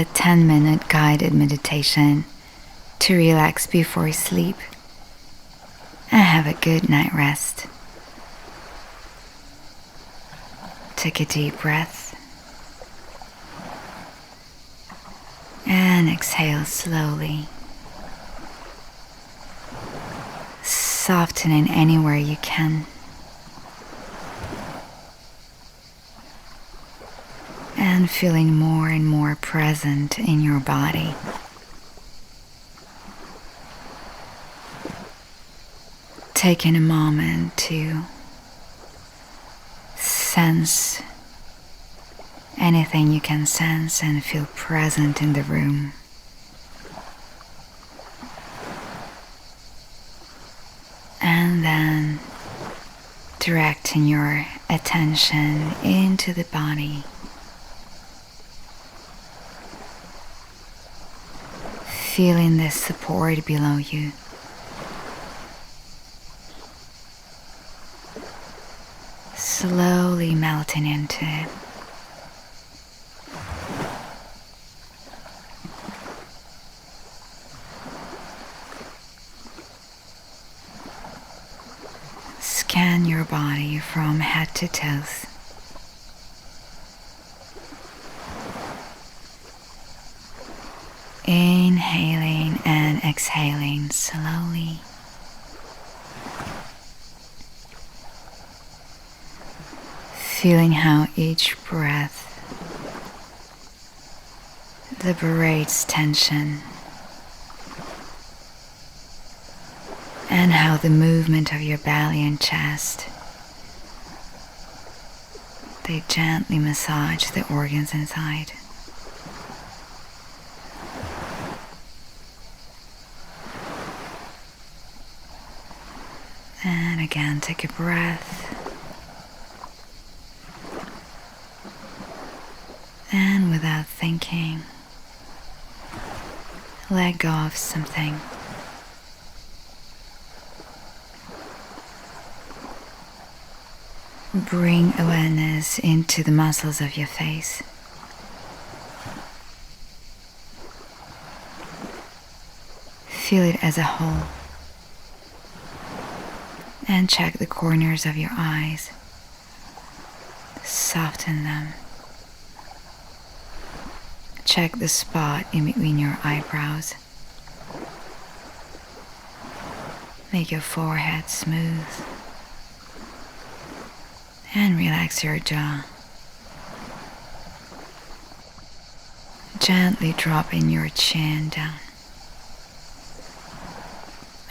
a 10-minute guided meditation to relax before sleep and have a good night rest. Take a deep breath and exhale slowly, softening anywhere you can. And feeling more and more present in your body. Taking a moment to sense anything you can sense and feel present in the room. And then directing your attention into the body. Feeling the support below you. Slowly melting into it. Scan your body from head to toes. Inhaling and exhaling slowly. Feeling how each breath liberates tension, and how the movement of your belly and chest, they gently massage the organs inside. And again, take a breath. And without thinking, let go of something. Bring awareness into the muscles of your face. Feel it as a whole. And check the corners of your eyes. Soften them. Check the spot in between your eyebrows. Make your forehead smooth. And relax your jaw. Gently dropping your chin down.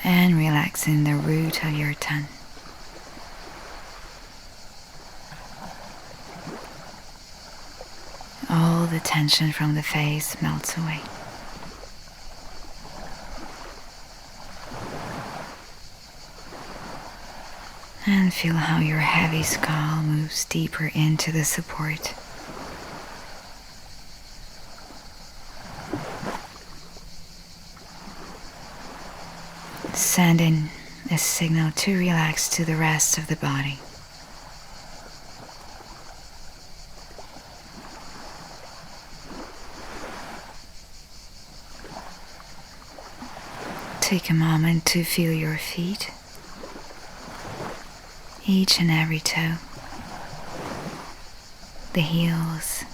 And relaxing the root of your tongue. All the tension from the face melts away. And feel how your heavy skull moves deeper into the support. Sending a signal to relax to the rest of the body. Take a moment to feel your feet, each and every toe, the heels,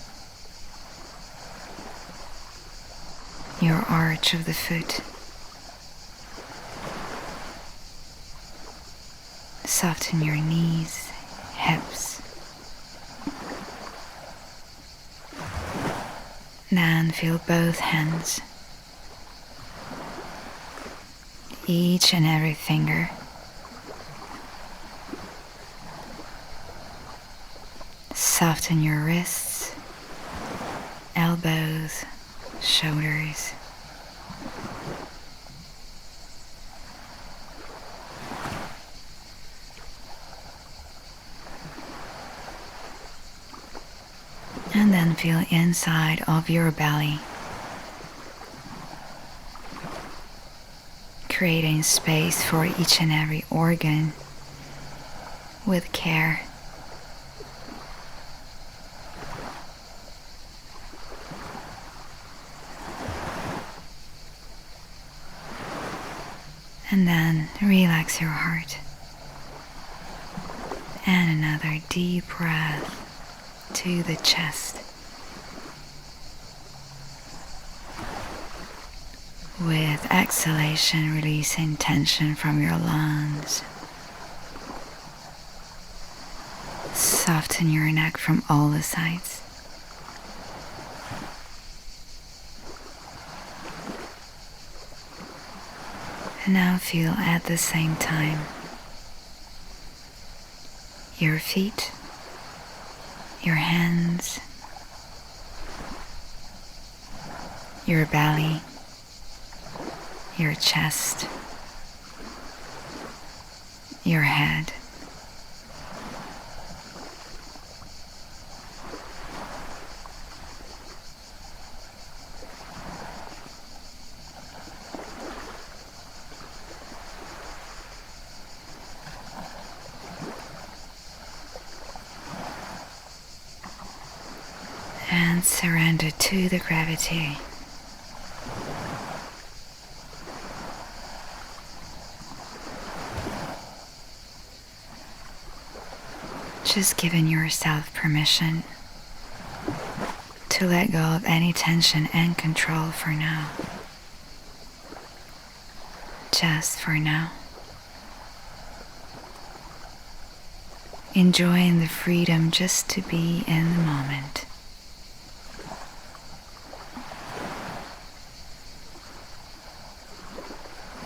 your arch of the foot. Soften your knees, hips. Then feel both hands, each and every finger. Soften your wrists, elbows, shoulders. And then feel inside of your belly, creating space for each and every organ with care. And then relax your heart. And another deep breath to the chest. With exhalation, releasing tension from your lungs. Soften your neck from all the sides. And now feel at the same time your feet, your hands, your belly, your chest, your head. And surrender to the gravity. Just giving yourself permission to let go of any tension and control for now. Just for now. Enjoying the freedom just to be in the moment.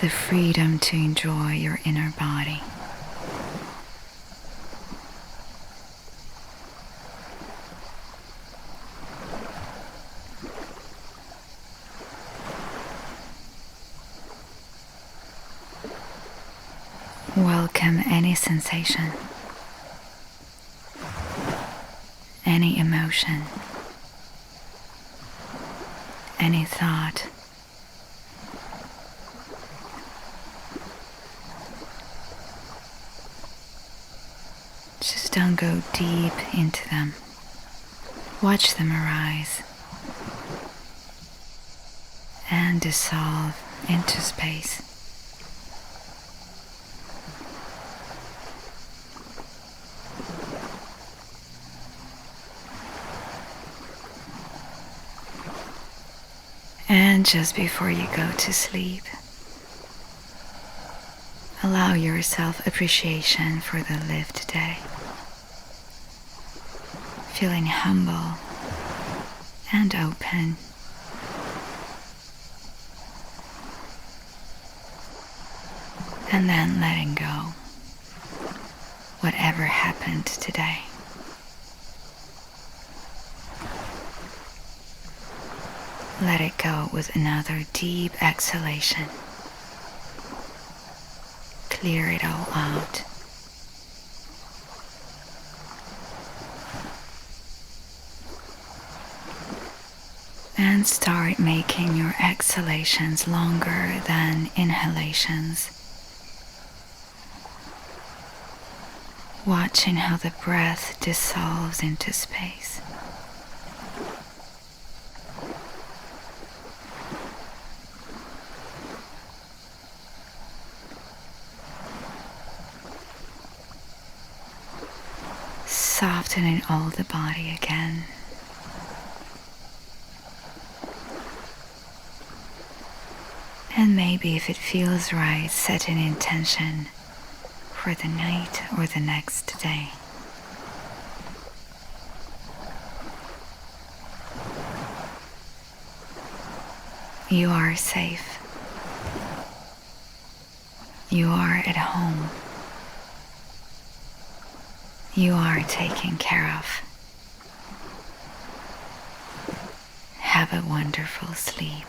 The freedom to enjoy your inner body. Welcome any sensation, any emotion, any thought. Just don't go deep into them. Watch them arise and dissolve into space. And just before you go to sleep, allow yourself appreciation for the lived day. Feeling humble and open. And then letting go whatever happened today. Let it go with another deep exhalation. Clear it all out. And start making your exhalations longer than inhalations. Watching how the breath dissolves into space. Softening all the body again. And maybe if it feels right, set an intention for the night or the next day. You are safe. You are at home. You are taken care of. Have a wonderful sleep.